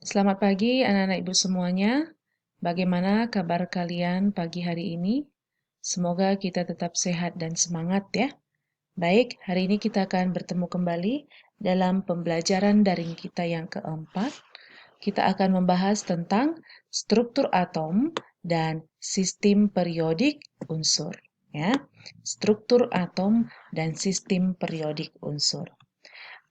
Selamat pagi anak-anak ibu semuanya. Bagaimana kabar kalian pagi hari ini? Semoga kita tetap sehat dan semangat ya. Baik, hari ini kita akan bertemu kembali dalam pembelajaran daring kita yang keempat. Kita akan membahas tentang struktur atom dan sistem periodik unsur. Ya, struktur atom dan sistem periodik unsur.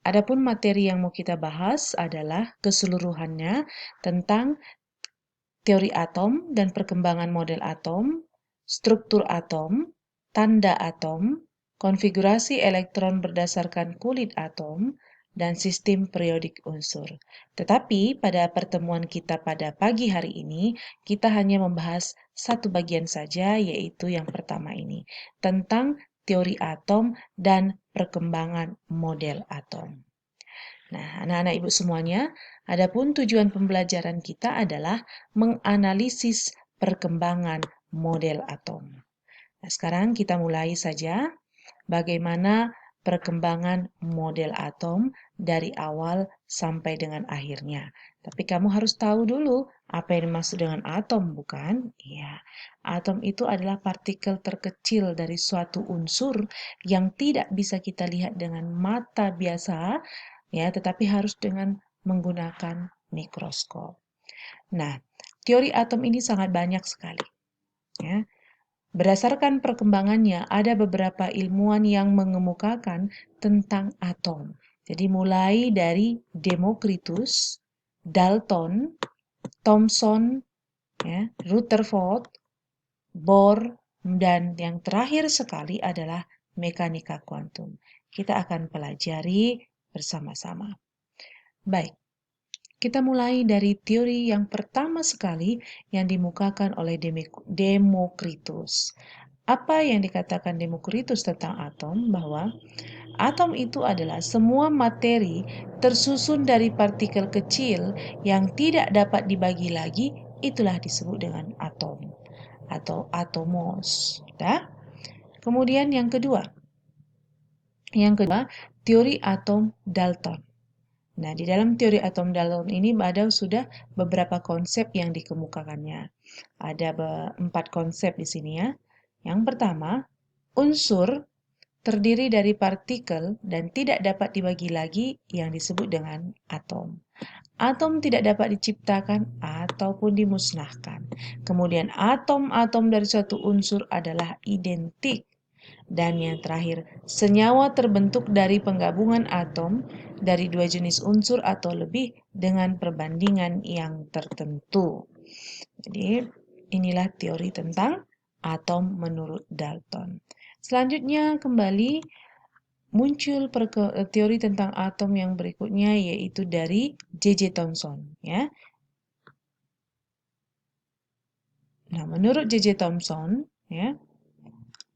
Adapun materi yang mau kita bahas adalah keseluruhannya tentang teori atom dan perkembangan model atom, struktur atom, tanda atom, konfigurasi elektron berdasarkan kulit atom, dan sistem periodik unsur. Tetapi pada pertemuan kita pada pagi hari ini, kita hanya membahas satu bagian saja, yaitu yang pertama ini, tentang teori atom dan perkembangan model atom. Nah, anak-anak ibu semuanya, adapun tujuan pembelajaran kita adalah menganalisis perkembangan model atom. Nah, sekarang kita mulai saja bagaimana perkembangan model atom dari awal sampai dengan akhirnya. Tapi kamu harus tahu dulu apa yang dimaksud dengan atom, bukan? Iya, atom itu adalah partikel terkecil dari suatu unsur yang tidak bisa kita lihat dengan mata biasa, ya, tetapi harus dengan menggunakan mikroskop. Nah, teori atom ini sangat banyak sekali, ya. Berdasarkan perkembangannya, ada beberapa ilmuwan yang mengemukakan tentang atom. Jadi mulai dari Democritus, Dalton, Thomson, ya, Rutherford, Bohr, dan yang terakhir sekali adalah mekanika kuantum. Kita akan pelajari bersama-sama. Baik, kita mulai dari teori yang pertama sekali yang dimukakan oleh Democritus. Apa yang dikatakan Democritus tentang atom? Bahwa atom itu adalah semua materi tersusun dari partikel kecil yang tidak dapat dibagi lagi, itulah disebut dengan atom atau atomos. Kemudian yang kedua, teori atom Dalton. Nah, di dalam teori atom Dalton ini ada sudah beberapa konsep yang dikemukakannya. Ada 4 konsep di sini ya. Yang pertama, unsur terdiri dari partikel dan tidak dapat dibagi lagi yang disebut dengan atom. Atom tidak dapat diciptakan ataupun dimusnahkan. Kemudian atom-atom dari suatu unsur adalah identik. Dan yang terakhir, senyawa terbentuk dari penggabungan atom dari 2 jenis unsur atau lebih dengan perbandingan yang tertentu. Jadi, inilah teori tentang atom menurut Dalton. Selanjutnya kembali muncul teori tentang atom yang berikutnya, yaitu dari J.J. Thomson, ya. Nah, menurut J.J. Thomson, ya,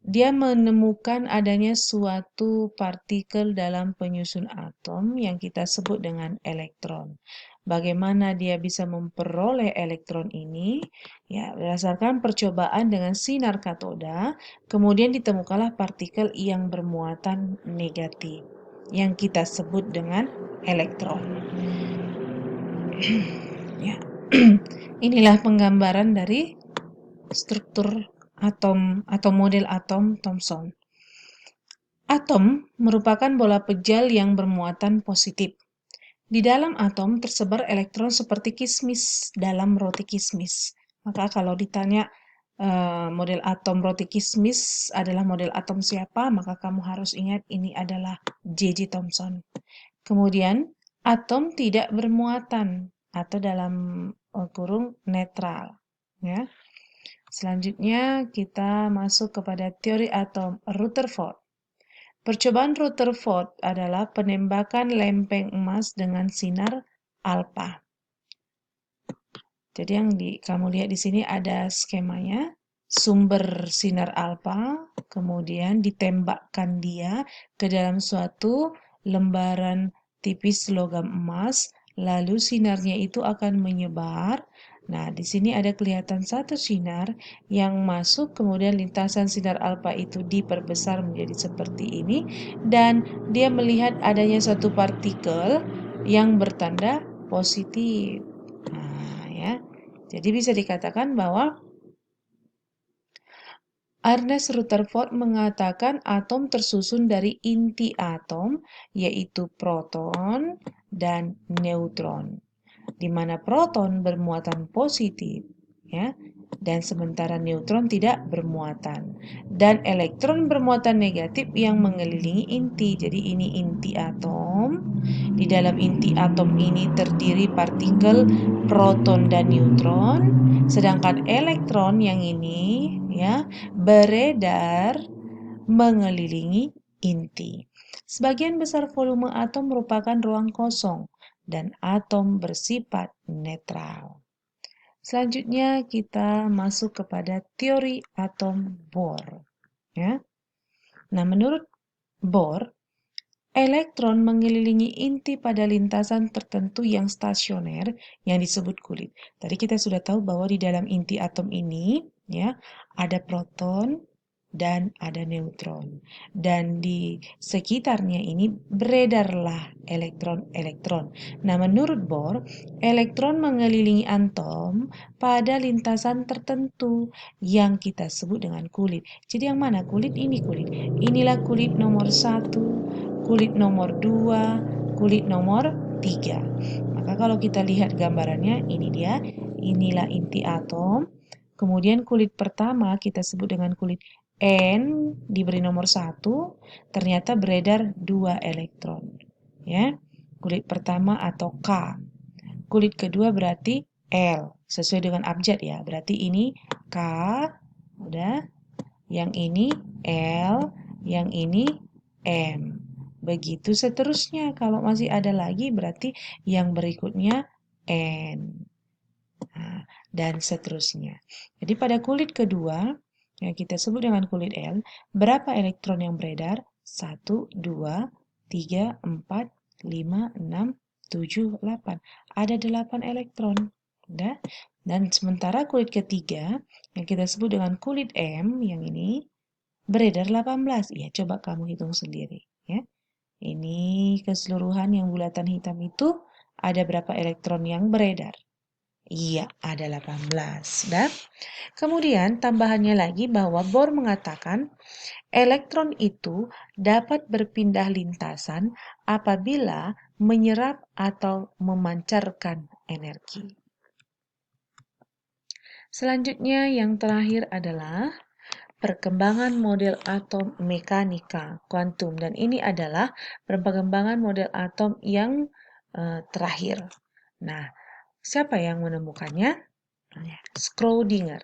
dia menemukan adanya suatu partikel dalam penyusun atom yang kita sebut dengan elektron. Bagaimana dia bisa memperoleh elektron ini? Ya, berdasarkan percobaan dengan sinar katoda, kemudian ditemukanlah partikel yang bermuatan negatif, yang kita sebut dengan elektron. Ya. Inilah penggambaran dari struktur atom atau model atom Thomson. Atom merupakan bola pejal yang bermuatan positif. Di dalam atom tersebar elektron seperti kismis dalam roti kismis. Maka kalau ditanya model atom roti kismis adalah model atom siapa, maka kamu harus ingat ini adalah J.J. Thomson. Kemudian, atom tidak bermuatan atau dalam kurung netral. Ya. Selanjutnya kita masuk kepada teori atom Rutherford. Percobaan Rutherford adalah penembakan lempeng emas dengan sinar alfa. Jadi yang kamu lihat di sini ada skemanya. Sumber sinar alfa, kemudian ditembakkan dia ke dalam suatu lembaran tipis logam emas, lalu sinarnya itu akan menyebar. Nah, di sini ada kelihatan satu sinar yang masuk, kemudian lintasan sinar alfa itu diperbesar menjadi seperti ini, dan dia melihat adanya satu partikel yang bertanda positif. ya. Jadi bisa dikatakan bahwa Ernest Rutherford mengatakan atom tersusun dari inti atom, yaitu proton dan neutron, di mana proton bermuatan positif, ya, dan sementara neutron tidak bermuatan, dan elektron bermuatan negatif yang mengelilingi inti. Jadi ini inti atom. Di dalam inti atom ini terdiri partikel proton dan neutron, sedangkan elektron yang ini ya beredar mengelilingi inti. Sebagian besar volume atom merupakan ruang kosong dan atom bersifat netral. Selanjutnya kita masuk kepada teori atom Bohr. Ya. Nah, menurut Bohr, elektron mengelilingi inti pada lintasan tertentu yang stasioner yang disebut kulit. Tadi kita sudah tahu bahwa di dalam inti atom ini ya ada proton dan ada neutron. Dan di sekitarnya ini beredarlah elektron-elektron. Nah, menurut Bohr, elektron mengelilingi atom pada lintasan tertentu yang kita sebut dengan kulit. Jadi yang mana kulit? Ini kulit. Inilah kulit nomor 1, kulit nomor 2, kulit nomor 3. Maka kalau kita lihat gambarannya, ini dia. Inilah inti atom. Kemudian kulit pertama kita sebut dengan kulit N diberi nomor 1, ternyata beredar 2 elektron. Ya, kulit pertama atau K. Kulit kedua berarti L, sesuai dengan abjad ya. Berarti ini K, udah. Yang ini L, yang ini M. Begitu seterusnya. Kalau masih ada lagi berarti yang berikutnya N. Nah, dan seterusnya. Jadi pada kulit kedua, yang kita sebut dengan kulit L, berapa elektron yang beredar? 1, 2, 3, 4, 5, 6, 7, 8. Ada 8 elektron. Udah? Dan sementara kulit ketiga, yang kita sebut dengan kulit M, yang ini, beredar 18. Ya, coba kamu hitung sendiri. Ya. Ini keseluruhan yang bulatan hitam itu ada berapa elektron yang beredar? Iya, ada 18. Dan kemudian tambahannya lagi bahwa Bohr mengatakan elektron itu dapat berpindah lintasan apabila menyerap atau memancarkan energi. Selanjutnya yang terakhir adalah perkembangan model atom mekanika kuantum, dan ini adalah perkembangan model atom yang terakhir. Nah, siapa yang menemukannya? Schrödinger.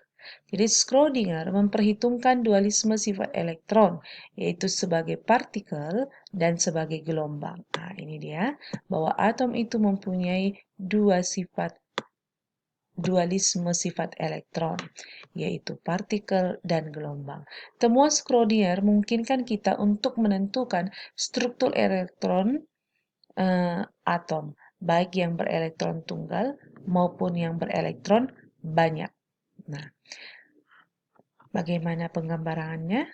Jadi Schrödinger memperhitungkan dualisme sifat elektron, yaitu sebagai partikel dan sebagai gelombang. Nah, ini dia, bahwa atom itu mempunyai dualisme sifat elektron, yaitu partikel dan gelombang. Temuan Schrödinger memungkinkan kita untuk menentukan struktur elektron atom, baik yang berelektron tunggal maupun yang berelektron banyak. Nah, bagaimana penggambarannya?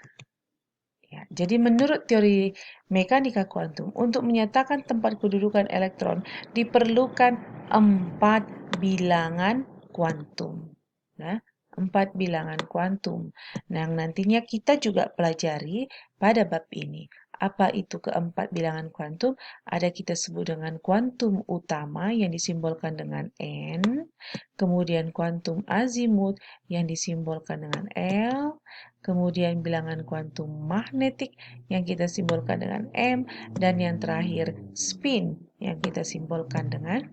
Ya, jadi menurut teori mekanika kuantum, untuk menyatakan tempat kedudukan elektron diperlukan 4 bilangan kuantum. Nah, 4 bilangan kuantum. Nah, yang nantinya kita juga pelajari pada bab ini. Apa itu keempat bilangan kuantum? Ada kita sebut dengan kuantum utama yang disimbolkan dengan N, kemudian kuantum azimut yang disimbolkan dengan L, kemudian bilangan kuantum magnetik yang kita simbolkan dengan M, dan yang terakhir spin yang kita simbolkan dengan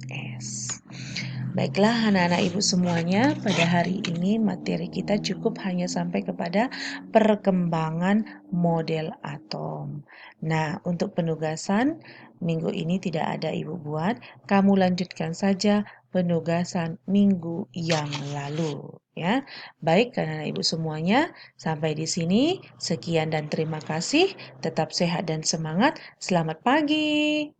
S. Baiklah anak-anak ibu semuanya, pada hari ini materi kita cukup hanya sampai kepada perkembangan model atom. Nah, untuk penugasan minggu ini tidak ada ibu buat, kamu lanjutkan saja penugasan minggu yang lalu. Ya, baik anak-anak ibu semuanya, sampai di sini. Sekian dan terima kasih. Tetap sehat dan semangat. Selamat pagi.